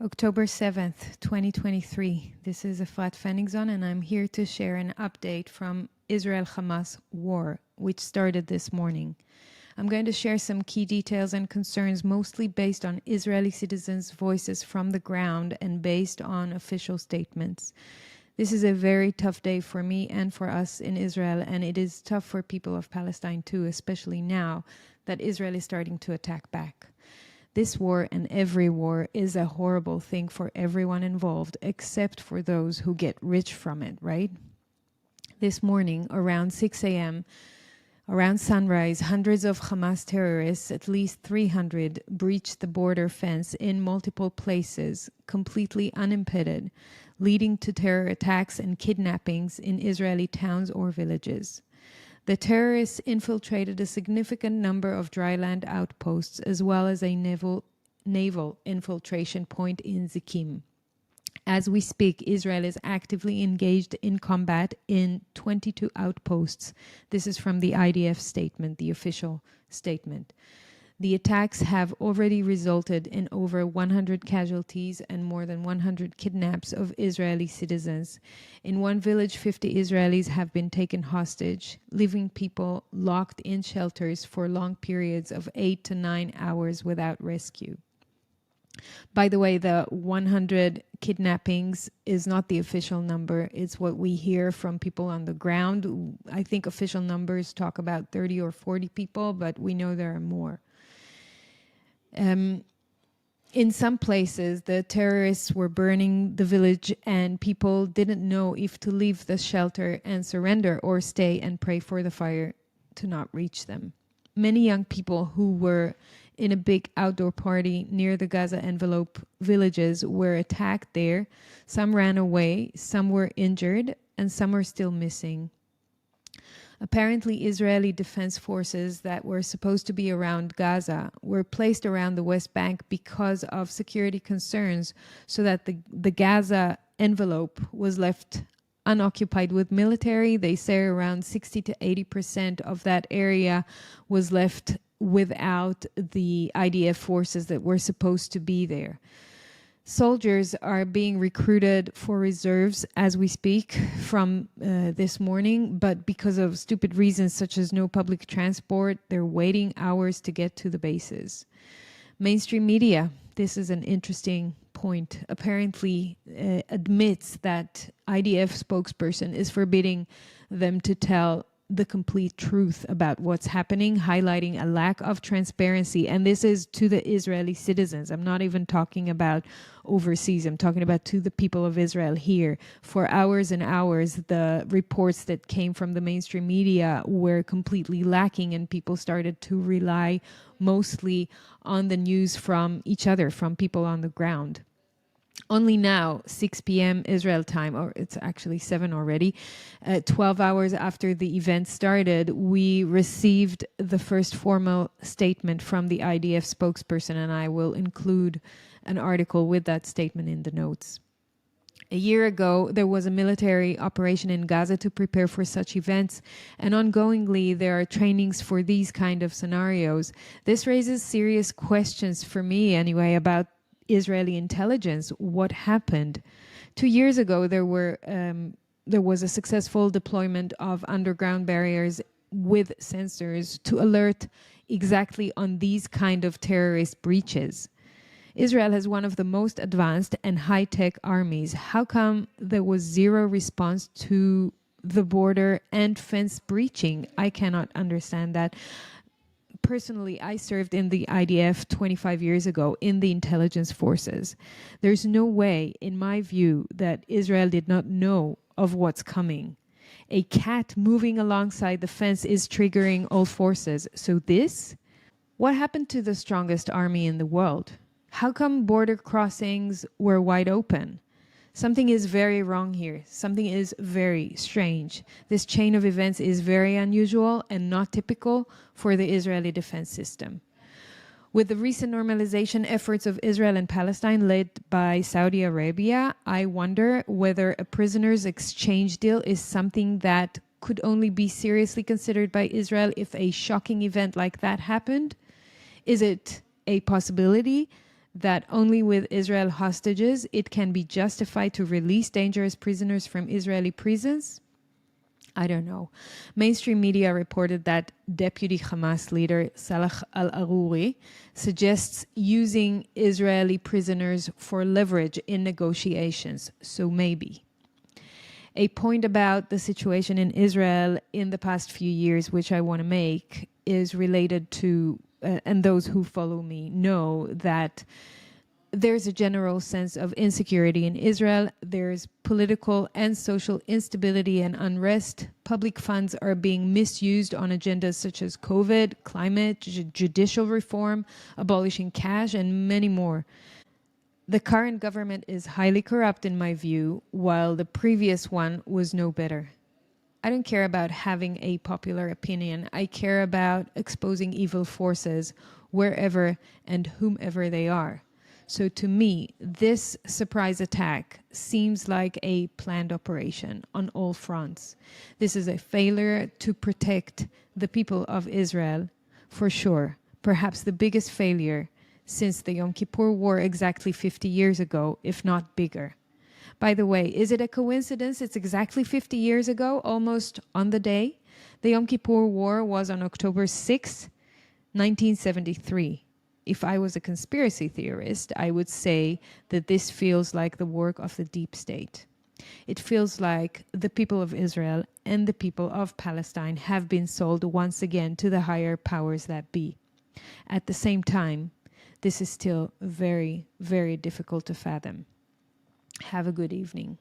October 7th, 2023. This is Efrat Fenigson, and I'm here to share an update from Israeli Hamas War, which started this morning. I'm going to share some key details and concerns, mostly based on Israeli citizens' voices from the ground and based on official statements. This is a very tough day for me and for us in Israel, and it is tough for people of Palestine too, especially now that Israel is starting to attack back. This war and every war is a horrible thing for everyone involved, except for those who get rich from it, right? This morning, around 6 a.m., around sunrise, hundreds of Hamas terrorists, at least 300, breached the border fence in multiple places, completely unimpeded, leading to terror attacks and kidnappings in Israeli towns or villages. The terrorists infiltrated a significant number of dry land outposts, as well as a naval infiltration point in Zikim. As we speak, Israel is actively engaged in combat in 22 outposts. This is from the IDF statement, the official statement. The attacks have already resulted in over 100 casualties and more than 100 kidnaps of Israeli citizens. In one village, 50 Israelis have been taken hostage, leaving people locked in shelters for long periods of 8 to 9 hours without rescue. By the way, the 100 kidnappings is not the official number. It's what we hear from people on the ground. I think official numbers talk about 30 or 40 people, but we know there are more. In some places, the terrorists were burning the village and people didn't know if to leave the shelter and surrender or stay and pray for the fire to not reach them. Many young people who were in a big outdoor party near the Gaza envelope villages were attacked there. Some ran away, some were injured, and some are still missing. Apparently, Israeli defense forces that were supposed to be around Gaza were placed around the West Bank because of security concerns, so that the Gaza envelope was left unoccupied with military. They say around 60 to 80% of that area was left without the IDF forces that were supposed to be there. Soldiers are being recruited for reserves as we speak from this morning, but because of stupid reasons such as no public transport, they're waiting hours to get to the bases. Mainstream media, this is an interesting point, apparently admits that IDF spokesperson is forbidding them to tell the complete truth about what's happening, highlighting a lack of transparency. And this is to the Israeli citizens. I'm not even talking about overseas. I'm talking about to the people of Israel here. For hours and hours, the reports that came from the mainstream media were completely lacking, and people started to rely mostly on the news from each other, from people on the ground. Only now, 6 p.m. Israel time, or it's actually 7 already, 12 hours after the event started, we received the first formal statement from the IDF spokesperson, and I will include an article with that statement in the notes. A year ago, there was a military operation in Gaza to prepare for such events, and ongoingly there are trainings for these kind of scenarios. This raises serious questions for me anyway about Israeli intelligence. What happened? 2 years ago, there was a successful deployment of underground barriers with sensors to alert exactly on these kind of terrorist breaches. Israel has one of the most advanced and high-tech armies. How come there was zero response to the border and fence breaching? I cannot understand that. Personally, I served in the IDF 25 years ago in the intelligence forces. There's no way, in my view, that Israel did not know of what's coming. A cat moving alongside the fence is triggering all forces. So what happened to the strongest army in the world? How come border crossings were wide open? Something is very wrong here. Something is very strange. This chain of events is very unusual and not typical for the Israeli defense system. With the recent normalization efforts of Israel and Palestine led by Saudi Arabia, I wonder whether a prisoners exchange deal is something that could only be seriously considered by Israel if a shocking event like that happened. Is it a possibility that only with Israel hostages it can be justified to release dangerous prisoners from Israeli prisons? I don't know. Mainstream media reported that Deputy Hamas leader Salah al-Aruri suggests using Israeli prisoners for leverage in negotiations. So maybe. A point about the situation in Israel in the past few years, which I want to make, is related to, and those who follow me know that there's a general sense of insecurity in Israel. There's political and social instability and unrest. Public funds are being misused on agendas such as COVID, climate, judicial reform, abolishing cash, and many more. The current government is highly corrupt in my view, while the previous one was no better. I don't care about having a popular opinion. I care about exposing evil forces wherever and whomever they are. So to me, this surprise attack seems like a planned operation on all fronts. This is a failure to protect the people of Israel, for sure. Perhaps the biggest failure since the Yom Kippur War exactly 50 years ago, if not bigger. By the way, is it a coincidence it's exactly 50 years ago, almost on the day? The Yom Kippur War was on October 6, 1973. If I was a conspiracy theorist, I would say that this feels like the work of the deep state. It feels like the people of Israel and the people of Palestine have been sold once again to the higher powers that be. At the same time, this is still very, very difficult to fathom. Have a good evening.